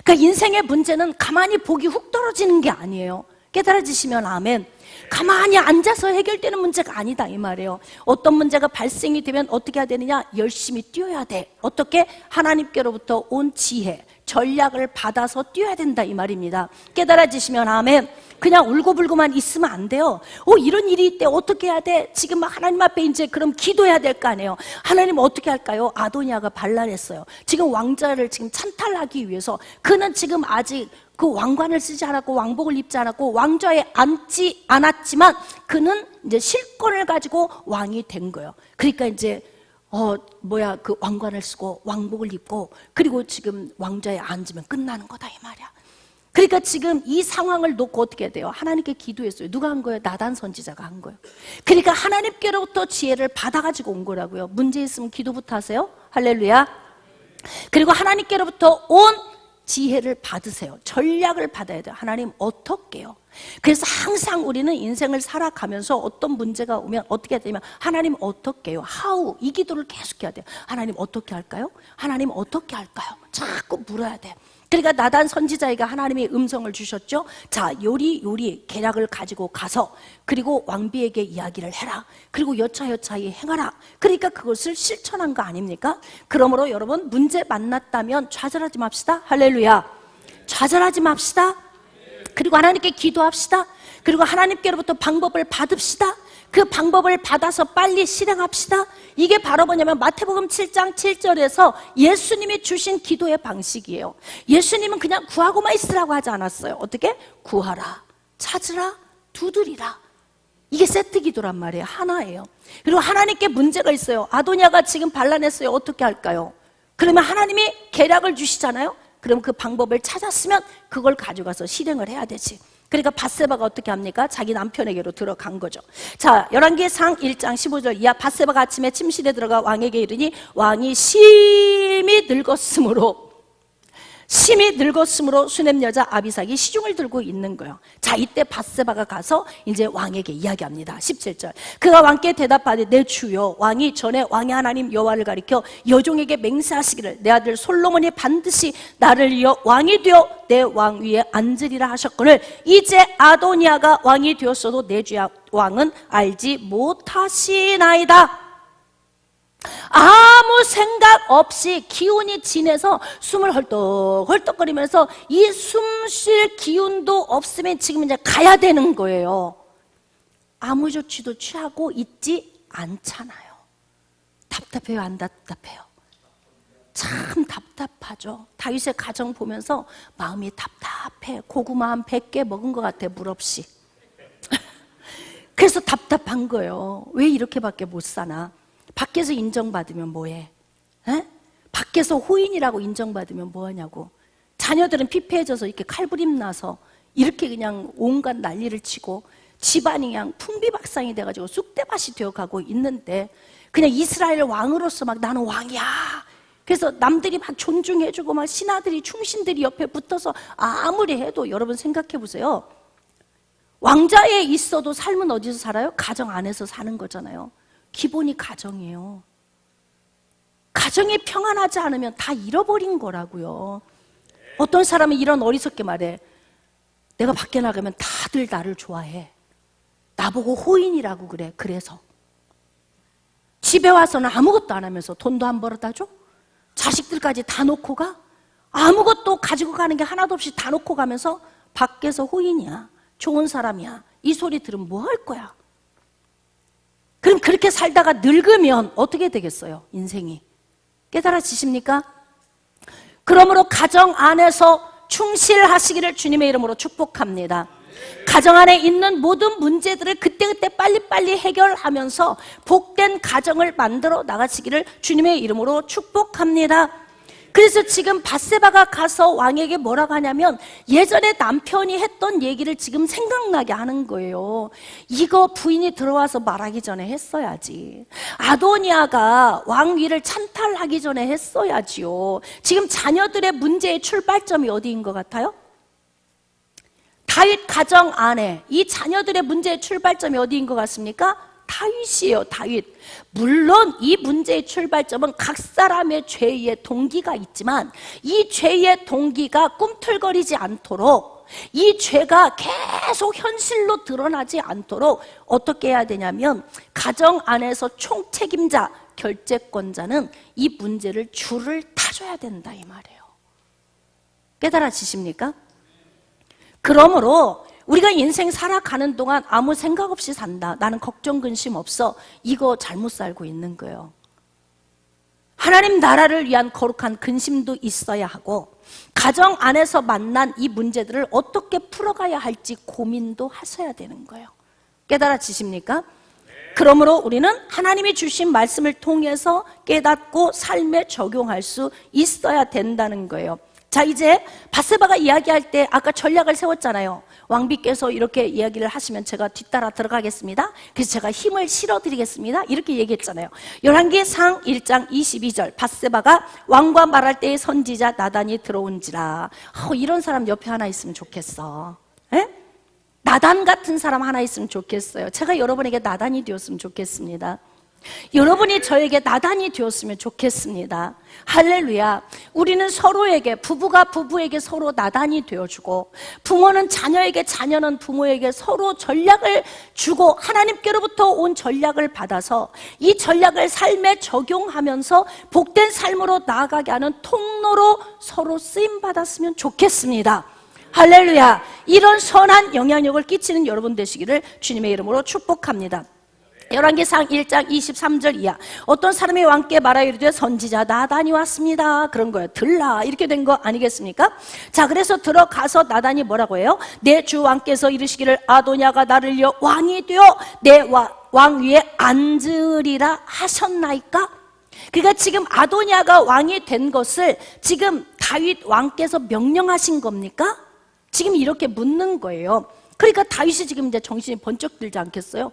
그러니까 인생의 문제는 가만히 복이 훅 떨어지는 게 아니에요. 깨달아지시면 아멘. 가만히 앉아서 해결되는 문제가 아니다 이 말이에요. 어떤 문제가 발생이 되면 어떻게 해야 되느냐? 열심히 뛰어야 돼. 어떻게? 하나님께로부터 온 지혜, 전략을 받아서 뛰어야 된다 이 말입니다. 깨달아지시면 아멘. 그냥 울고불고만 있으면 안 돼요. 이런 일이 있대. 어떻게 해야 돼? 지금 하나님 앞에 이제 그럼 기도해야 될 거 아니에요. 하나님 어떻게 할까요? 아도니아가 반란했어요. 지금 왕자를 지금 찬탈하기 위해서 그는 지금 아직 그 왕관을 쓰지 않았고 왕복을 입지 않았고 왕좌에 앉지 않았지만 그는 이제 실권을 가지고 왕이 된 거예요. 그러니까 이제 그 왕관을 쓰고 왕복을 입고 그리고 지금 왕좌에 앉으면 끝나는 거다 이 말이야. 그러니까 지금 이 상황을 놓고 어떻게 해야 돼요? 하나님께 기도했어요. 누가 한 거예요? 나단 선지자가 한 거예요. 그러니까 하나님께로부터 지혜를 받아가지고 온 거라고요. 문제 있으면 기도부터 하세요. 할렐루야. 그리고 하나님께로부터 온 지혜를 받으세요. 전략을 받아야 돼요. 하나님 어떻게요? 그래서 항상 우리는 인생을 살아가면서 어떤 문제가 오면 어떻게 해야 되냐면 하나님 어떻게요? How? 이 기도를 계속 해야 돼요. 하나님 어떻게 할까요? 하나님 어떻게 할까요? 자꾸 물어야 돼요. 그러니까 나단 선지자에게 하나님이 음성을 주셨죠. 자, 요리 계략을 가지고 가서 그리고 왕비에게 이야기를 해라. 그리고 여차여차히 행하라. 그러니까 그것을 실천한 거 아닙니까? 그러므로 여러분 문제 만났다면 좌절하지 맙시다. 할렐루야. 좌절하지 맙시다. 그리고 하나님께 기도합시다. 그리고 하나님께로부터 방법을 받읍시다. 그 방법을 받아서 빨리 실행합시다. 이게 바로 뭐냐면 마태복음 7장 7절에서 예수님이 주신 기도의 방식이에요. 예수님은 그냥 구하고만 있으라고 하지 않았어요. 어떻게? 구하라, 찾으라, 두드리라. 이게 세트 기도란 말이에요. 하나예요. 그리고 하나님께 문제가 있어요. 아도니아가 지금 반란했어요. 어떻게 할까요? 그러면 하나님이 계략을 주시잖아요. 그럼 그 방법을 찾았으면 그걸 가져가서 실행을 해야 되지. 그러니까 밧세바가 어떻게 합니까? 자기 남편에게로 들어간 거죠. 자, 열왕기상 1장 15절 이하 밧세바가 아침에 침실에 들어가 왕에게 이르니 왕이 심히 늙었으므로 수넴 여자 아비삭이 시중을 들고 있는 거예요. 자, 이때 밧세바가 가서 이제 왕에게 이야기합니다. 17절. 그가 왕께 대답하되 내 주여 왕이 전에 왕의 하나님 여호와를 가리켜 여종에게 맹세하시기를 내 아들 솔로몬이 반드시 나를 이어 왕이 되어 내 왕 위에 앉으리라 하셨거늘 이제 아도니아가 왕이 되었어도 내 주 왕은 알지 못하시나이다. 아무 생각 없이 기운이 진해서 숨을 헐떡헐떡거리면서 이 숨 쉴 기운도 없으면 지금 이제 가야 되는 거예요. 아무 조치도 취하고 있지 않잖아요. 답답해요, 안 답답해요? 참 답답하죠. 다윗의 가정 보면서 마음이 답답해. 고구마 한 100개 먹은 것 같아, 물 없이. 그래서 답답한 거예요. 왜 이렇게밖에 못 사나? 밖에서 인정받으면 뭐해? 에? 밖에서 호인이라고 인정받으면 뭐하냐고. 자녀들은 피폐해져서 이렇게 칼부림 나서 이렇게 그냥 온갖 난리를 치고 집안이 그냥 풍비박산이 돼가지고 쑥대밭이 되어가고 있는데 그냥 이스라엘 왕으로서 막 나는 왕이야. 그래서 남들이 막 존중해주고 막 신하들이 충신들이 옆에 붙어서 아무리 해도 여러분 생각해 보세요. 왕자에 있어도 삶은 어디서 살아요? 가정 안에서 사는 거잖아요. 기본이 가정이에요. 가정이 평안하지 않으면 다 잃어버린 거라고요. 어떤 사람은 이런 어리석게 말해. 내가 밖에 나가면 다들 나를 좋아해. 나보고 호인이라고 그래. 그래서 집에 와서는 아무것도 안 하면서 돈도 안 벌어다 줘? 자식들까지 다 놓고 가? 아무것도 가지고 가는 게 하나도 없이 다 놓고 가면서 밖에서 호인이야. 좋은 사람이야. 이 소리 들으면 뭐 할 거야? 그럼 그렇게 살다가 늙으면 어떻게 되겠어요? 인생이. 깨달아지십니까? 그러므로 가정 안에서 충실하시기를 주님의 이름으로 축복합니다. 가정 안에 있는 모든 문제들을 그때그때 빨리빨리 해결하면서 복된 가정을 만들어 나가시기를 주님의 이름으로 축복합니다. 그래서 지금 밧세바가 가서 왕에게 뭐라고 하냐면 예전에 남편이 했던 얘기를 지금 생각나게 하는 거예요. 이거 부인이 들어와서 말하기 전에 했어야지. 아도니아가 왕위를 찬탈하기 전에 했어야지요. 지금 자녀들의 문제의 출발점이 어디인 것 같아요? 다윗 가정 안에 이 자녀들의 문제의 출발점이 어디인 것 같습니까? 다윗이에요. 다윗. 물론 이 문제의 출발점은 각 사람의 죄의 동기가 있지만 이 죄의 동기가 꿈틀거리지 않도록 이 죄가 계속 현실로 드러나지 않도록 어떻게 해야 되냐면 가정 안에서 총책임자, 결재권자는 이 문제를 줄을 타줘야 된다 이 말이에요. 깨달아지십니까? 그러므로 우리가 인생 살아가는 동안 아무 생각 없이 산다. 나는 걱정 근심 없어. 이거 잘못 살고 있는 거예요. 하나님 나라를 위한 거룩한 근심도 있어야 하고, 가정 안에서 만난 이 문제들을 어떻게 풀어가야 할지 고민도 하셔야 되는 거예요. 깨달아지십니까? 그러므로 우리는 하나님이 주신 말씀을 통해서 깨닫고 삶에 적용할 수 있어야 된다는 거예요. 자, 이제 밧세바가 이야기할 때 아까 전략을 세웠잖아요. 왕비께서 이렇게 이야기를 하시면 제가 뒤따라 들어가겠습니다. 그래서 제가 힘을 실어드리겠습니다. 이렇게 얘기했잖아요. 열왕기상 1장 22절, 밧세바가 왕과 말할 때의 선지자 나단이 들어온지라. 이런 사람 옆에 하나 있으면 좋겠어. 에? 나단 같은 사람 하나 있으면 좋겠어요. 제가 여러분에게 나단이 되었으면 좋겠습니다. 여러분이 저에게 나단이 되었으면 좋겠습니다. 할렐루야. 우리는 서로에게, 부부가 부부에게 서로 나단이 되어주고, 부모는 자녀에게, 자녀는 부모에게 서로 전략을 주고, 하나님께로부터 온 전략을 받아서 이 전략을 삶에 적용하면서 복된 삶으로 나아가게 하는 통로로 서로 쓰임받았으면 좋겠습니다. 할렐루야. 이런 선한 영향력을 끼치는 여러분 되시기를 주님의 이름으로 축복합니다. 열왕기상 1장 23절 이하, 어떤 사람이 왕께 말하여 이르되 선지자 나단이 왔습니다. 그런 거예요. 들라, 이렇게 된 거 아니겠습니까? 자, 그래서 들어가서 나단이 뭐라고 해요? 내 주 왕께서 이르시기를 아도냐가 나를 이어 왕이 되어 내 왕 위에 앉으리라 하셨나이까? 그러니까 지금 아도냐가 왕이 된 것을 지금 다윗 왕께서 명령하신 겁니까? 지금 이렇게 묻는 거예요. 그러니까 다윗이 지금 이제 정신이 번쩍 들지 않겠어요?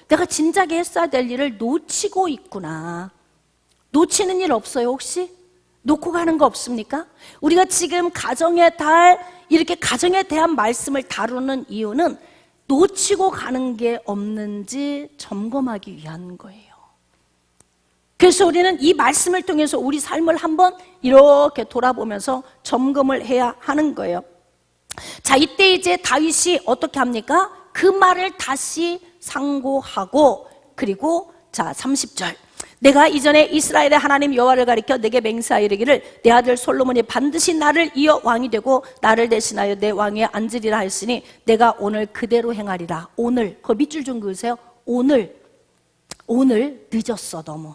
내가 진작에 했어야 될 일을 놓치고 있구나. 놓치는 일 없어요, 혹시? 놓고 가는 거 없습니까? 우리가 지금 가정의 달, 이렇게 가정에 대한 말씀을 다루는 이유는 놓치고 가는 게 없는지 점검하기 위한 거예요. 그래서 우리는 이 말씀을 통해서 우리 삶을 한번 이렇게 돌아보면서 점검을 해야 하는 거예요. 자, 이때 이제 다윗이 어떻게 합니까? 그 말을 다시 상고하고, 그리고 자 30절, 내가 이전에 이스라엘의 하나님 여호와를 가리켜 내게 맹세하여 이르기를 내 아들 솔로몬이 반드시 나를 이어 왕이 되고 나를 대신하여 내 왕위에 앉으리라 하였으니 내가 오늘 그대로 행하리라. 오늘, 그 밑줄 좀 그으세요. 오늘 늦었어. 너무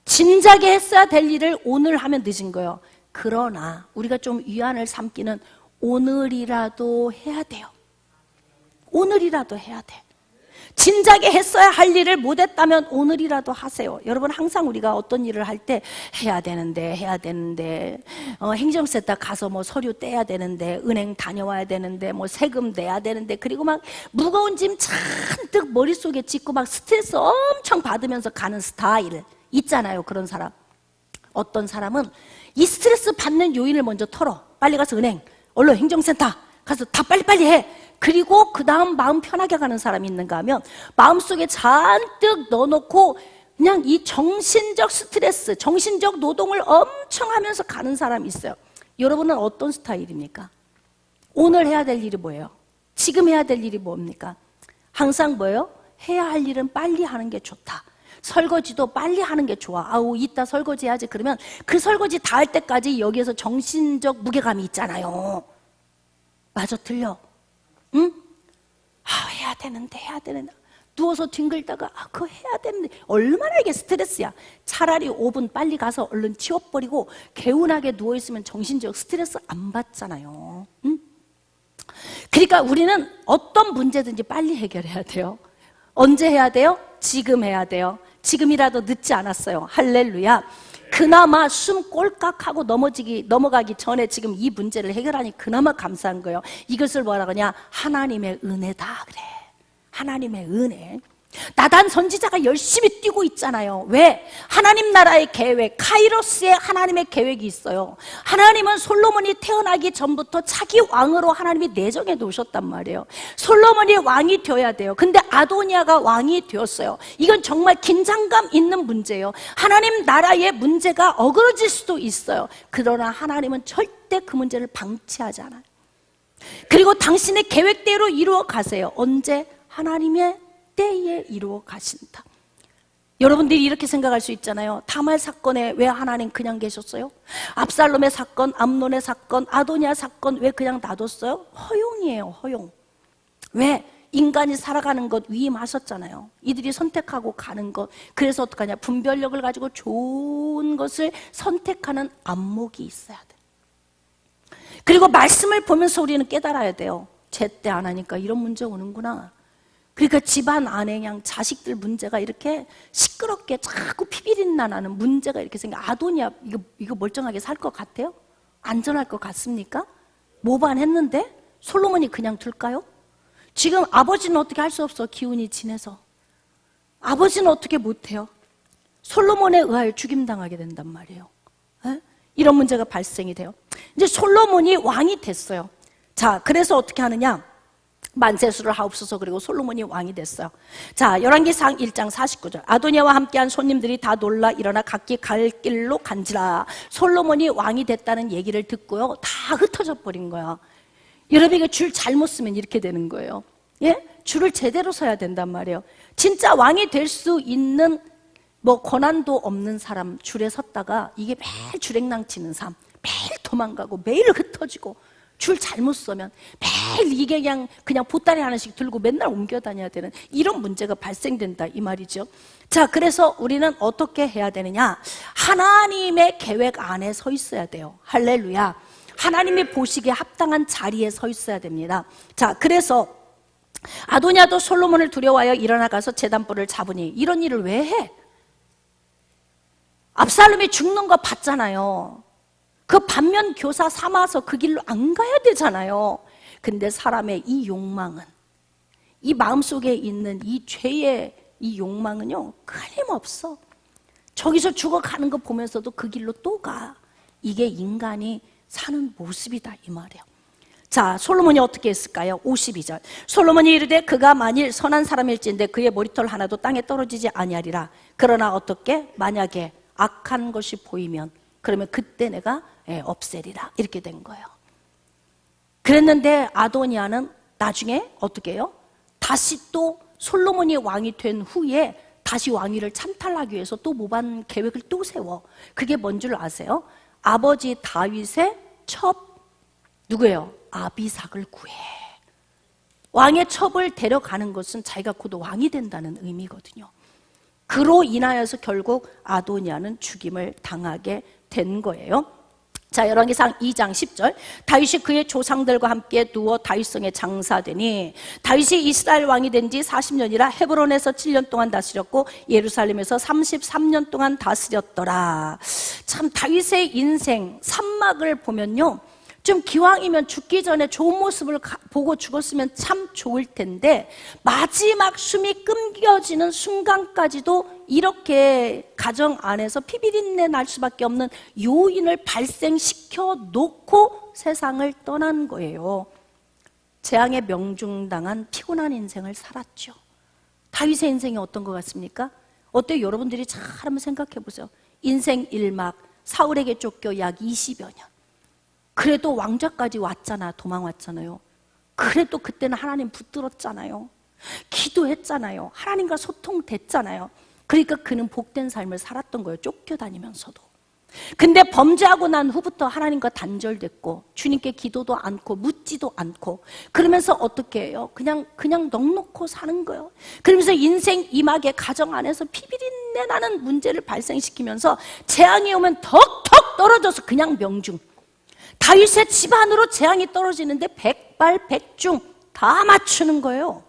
진작에 했어야 될 일을 오늘 하면 늦은 거예요. 그러나 우리가 좀 위안을 삼기는 오늘이라도 해야 돼요. 오늘이라도 해야 돼. 진작에 했어야 할 일을 못했다면 오늘이라도 하세요. 여러분, 항상 우리가 어떤 일을 할 때 해야 되는데 행정센터 가서 뭐 서류 떼야 되는데, 은행 다녀와야 되는데, 뭐 세금 내야 되는데, 그리고 막 무거운 짐 잔뜩 머릿속에 짓고 막 스트레스 엄청 받으면서 가는 스타일 있잖아요. 그런 사람. 어떤 사람은 이 스트레스 받는 요인을 먼저 털어. 빨리 가서 은행, 얼른 행정센터 가서 다 빨리빨리 해. 그리고 그 다음 마음 편하게 가는 사람이 있는가 하면 마음속에 잔뜩 넣어놓고 그냥 이 정신적 스트레스, 정신적 노동을 엄청 하면서 가는 사람이 있어요. 여러분은 어떤 스타일입니까? 오늘 해야 될 일이 뭐예요? 지금 해야 될 일이 뭡니까? 항상 뭐예요? 해야 할 일은 빨리 하는 게 좋다. 설거지도 빨리 하는 게 좋아. 아우, 이따 설거지 해야지. 그러면 그 설거지 다 할 때까지 여기에서 정신적 무게감이 있잖아요. 맞아, 틀려. 응? 해야 되는데. 누워서 뒹굴다가 그거 해야 되는데. 얼마나 이게 스트레스야. 차라리 5분 빨리 가서 얼른 치워버리고 개운하게 누워있으면 정신적 스트레스 안 받잖아요. 응? 그러니까 우리는 어떤 문제든지 빨리 해결해야 돼요. 언제 해야 돼요? 지금 해야 돼요. 지금이라도 늦지 않았어요. 할렐루야. 그나마 숨 꼴깍하고 넘어가기 전에 지금 이 문제를 해결하니 그나마 감사한 거예요. 이것을 뭐라 그러냐? 하나님의 은혜다 그래. 하나님의 은혜. 나단 선지자가 열심히 뛰고 있잖아요. 왜? 하나님 나라의 계획, 카이로스의 하나님의 계획이 있어요. 하나님은 솔로몬이 태어나기 전부터 자기 왕으로 하나님이 내정해 놓으셨단 말이에요. 솔로몬이 왕이 되어야 돼요. 근데 아도니아가 왕이 되었어요. 이건 정말 긴장감 있는 문제예요. 하나님 나라의 문제가 어그러질 수도 있어요. 그러나 하나님은 절대 그 문제를 방치하지 않아요. 그리고 당신의 계획대로 이루어 가세요. 언제? 하나님의 때에 이루어 가신다. 여러분들이 이렇게 생각할 수 있잖아요. 다말 사건에 왜 하나님 그냥 계셨어요? 압살롬의 사건, 암논의 사건, 아도니아 사건 왜 그냥 놔뒀어요? 허용이에요, 허용. 왜? 인간이 살아가는 것 위임하셨잖아요. 이들이 선택하고 가는 것. 그래서 어떡하냐? 분별력을 가지고 좋은 것을 선택하는 안목이 있어야 돼. 그리고 말씀을 보면서 우리는 깨달아야 돼요. 제때 안 하니까 이런 문제 오는구나. 그러니까 집안 안에 그냥 자식들 문제가 이렇게 시끄럽게 자꾸 피비린내 나는 문제가 이렇게 생겨. 아도니아 이거 멀쩡하게 살 것 같아요? 안전할 것 같습니까? 모반했는데 솔로몬이 그냥 둘까요? 지금 아버지는 어떻게 할 수 없어. 기운이 진해서. 아버지는 어떻게 못해요. 솔로몬에 의하여 죽임당하게 된단 말이에요. 에? 이런 문제가 발생이 돼요. 이제 솔로몬이 왕이 됐어요. 자, 그래서 어떻게 하느냐? 만세수를 하옵소서. 그리고 솔로몬이 왕이 됐어요. 자, 열왕기상 1장 49절. 아도니아와 함께한 손님들이 다 놀라 일어나 각기 갈 길로 간지라. 솔로몬이 왕이 됐다는 얘기를 듣고요, 다 흩어져 버린 거야. 여러분, 이거 줄 잘못 쓰면 이렇게 되는 거예요. 예? 줄을 제대로 서야 된단 말이에요. 진짜 왕이 될 수 있는 권한도 없는 사람 줄에 섰다가 이게 매일 줄행랑 치는 삶, 매일 도망가고 매일 흩어지고 줄 잘못 서면 매일 이게 그냥 보따리 하나씩 들고 맨날 옮겨 다녀야 되는 이런 문제가 발생된다 이 말이죠. 자, 그래서 우리는 어떻게 해야 되느냐? 하나님의 계획 안에 서 있어야 돼요. 할렐루야. 하나님이 보시기에 합당한 자리에 서 있어야 됩니다. 자, 그래서 아도니아도 솔로몬을 두려워하여 일어나가서 제단불을 잡으니. 이런 일을 왜 해? 압살롬이 죽는 거 봤잖아요. 그 반면 교사 삼아서 그 길로 안 가야 되잖아요. 근데 사람의 이 욕망은, 이 마음속에 있는 이 죄의 이 욕망은요, 끊임없어. 저기서 죽어가는 거 보면서도 그 길로 또 가. 이게 인간이 사는 모습이다 이 말이에요. 자, 솔로몬이 어떻게 했을까요? 52절. 솔로몬이 이르되 그가 만일 선한 사람일진데 그의 머리털 하나도 땅에 떨어지지 아니하리라. 그러나 어떻게? 만약에 악한 것이 보이면 그러면 그때 내가 없애리라. 이렇게 된 거예요. 그랬는데 아도니아는 나중에 어떻게 해요? 다시 또 솔로몬이 왕이 된 후에 다시 왕위를 찬탈하기 위해서 또 모반 계획을 또 세워. 그게 뭔 줄 아세요? 아버지 다윗의 첩 누구예요? 아비삭을 구해. 왕의 첩을 데려가는 것은 자기가 곧 왕이 된다는 의미거든요. 그로 인하여서 결국 아도니아는 죽임을 당하게 된 거예요. 자, 열왕기상 2장 10절. 다윗이 그의 조상들과 함께 누워 다윗성에 장사되니 다윗이 이스라엘 왕이 된 지 40년이라 헤브론에서 7년 동안 다스렸고 예루살렘에서 33년 동안 다스렸더라. 참 다윗의 인생 산막을 보면요, 좀 기왕이면 죽기 전에 좋은 모습을 보고 죽었으면 참 좋을 텐데 마지막 숨이 끊겨지는 순간까지도 이렇게 가정 안에서 피비린내 날 수밖에 없는 요인을 발생시켜 놓고 세상을 떠난 거예요. 재앙에 명중당한 피곤한 인생을 살았죠. 다윗의 인생이 어떤 것 같습니까? 어때요? 여러분들이 잘 한번 생각해 보세요. 인생 1막 사울에게 쫓겨 약 20여 년. 그래도 왕좌까지 왔잖아. 도망왔잖아요. 그래도 그때는 하나님 붙들었잖아요. 기도했잖아요. 하나님과 소통됐잖아요. 그러니까 그는 복된 삶을 살았던 거예요. 쫓겨다니면서도. 근데 범죄하고 난 후부터 하나님과 단절됐고 주님께 기도도 않고 묻지도 않고 그러면서 어떻게 해요? 그냥 넋놓고 사는 거예요. 그러면서 인생 이막의 가정 안에서 피비린내 나는 문제를 발생시키면서 재앙이 오면 턱턱 떨어져서 그냥 명중. 다윗의 집안으로 재앙이 떨어지는데 백발백중 다 맞추는 거예요.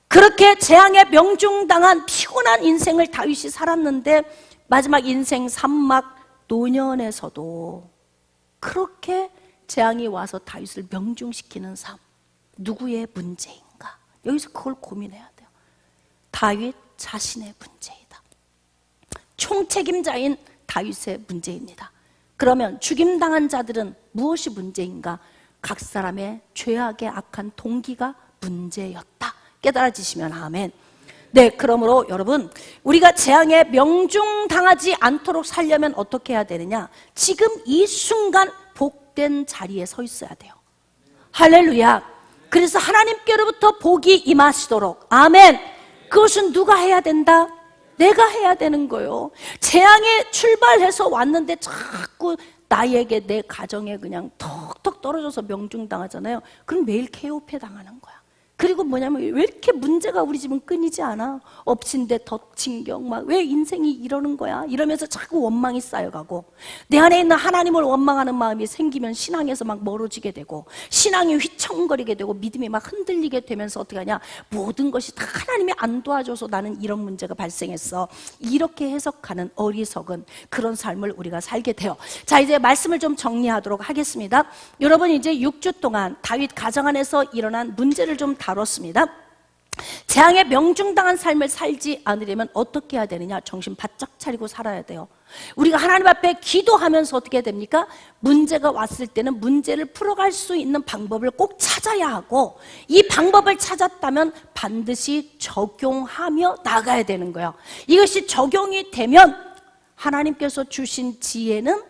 그렇게 재앙에 명중당한 피곤한 인생을 다윗이 살았는데 마지막 인생 산막 노년에서도 그렇게 재앙이 와서 다윗을 명중시키는 삶, 누구의 문제인가? 여기서 그걸 고민해야 돼요. 다윗 자신의 문제이다. 총책임자인 다윗의 문제입니다. 그러면 죽임당한 자들은 무엇이 문제인가? 각 사람의 죄악의 악한 동기가 문제였다. 깨달아지시면 아멘. 네, 그러므로 여러분, 우리가 재앙에 명중당하지 않도록 살려면 어떻게 해야 되느냐? 지금 이 순간 복된 자리에 서 있어야 돼요. 할렐루야. 그래서 하나님께로부터 복이 임하시도록, 아멘. 그것은 누가 해야 된다? 내가 해야 되는 거예요. 재앙에 출발해서 왔는데 자꾸 나에게, 내 가정에 그냥 턱턱 떨어져서 명중당하잖아요. 그럼 매일 KO패 당하는 거야. 그리고 뭐냐면 왜 이렇게 문제가 우리 집은 끊이지 않아? 엎친 데 덧친경, 막 왜 인생이 이러는 거야? 이러면서 자꾸 원망이 쌓여가고, 내 안에 있는 하나님을 원망하는 마음이 생기면 신앙에서 막 멀어지게 되고, 신앙이 휘청거리게 되고, 믿음이 막 흔들리게 되면서 어떻게 하냐? 모든 것이 다 하나님이 안 도와줘서 나는 이런 문제가 발생했어, 이렇게 해석하는 어리석은 그런 삶을 우리가 살게 돼요. 자, 이제 말씀을 좀 정리하도록 하겠습니다. 여러분, 이제 6주 동안 다윗 가정 안에서 일어난 문제를 좀 다뤘습니다. 재앙에 명중당한 삶을 살지 않으려면 어떻게 해야 되느냐? 정신 바짝 차리고 살아야 돼요. 우리가 하나님 앞에 기도하면서 어떻게 됩니까? 문제가 왔을 때는 문제를 풀어갈 수 있는 방법을 꼭 찾아야 하고, 이 방법을 찾았다면 반드시 적용하며 나가야 되는 거예요. 이것이 적용이 되면 하나님께서 주신 지혜는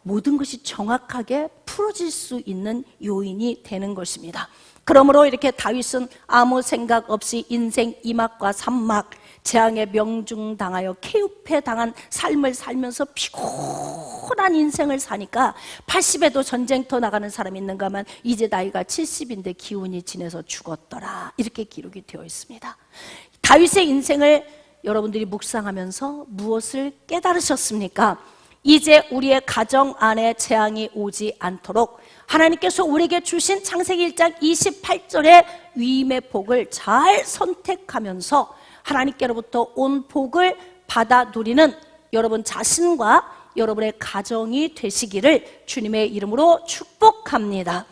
모든 것이 정확하게 풀어질 수 있는 요인이 되는 것입니다. 그러므로 이렇게 다윗은 아무 생각 없이 인생 2막과 3막, 재앙에 명중당하여 KU패당한 삶을 살면서 피곤한 인생을 사니까 80에도 전쟁터 나가는 사람이 있는가 하면 이제 나이가 70인데 기운이 지내서 죽었더라, 이렇게 기록이 되어 있습니다. 다윗의 인생을 여러분들이 묵상하면서 무엇을 깨달으셨습니까? 이제 우리의 가정 안에 재앙이 오지 않도록 하나님께서 우리에게 주신 창세기 1장 28절의 위임의 복을 잘 선택하면서 하나님께로부터 온 복을 받아 누리는 여러분 자신과 여러분의 가정이 되시기를 주님의 이름으로 축복합니다.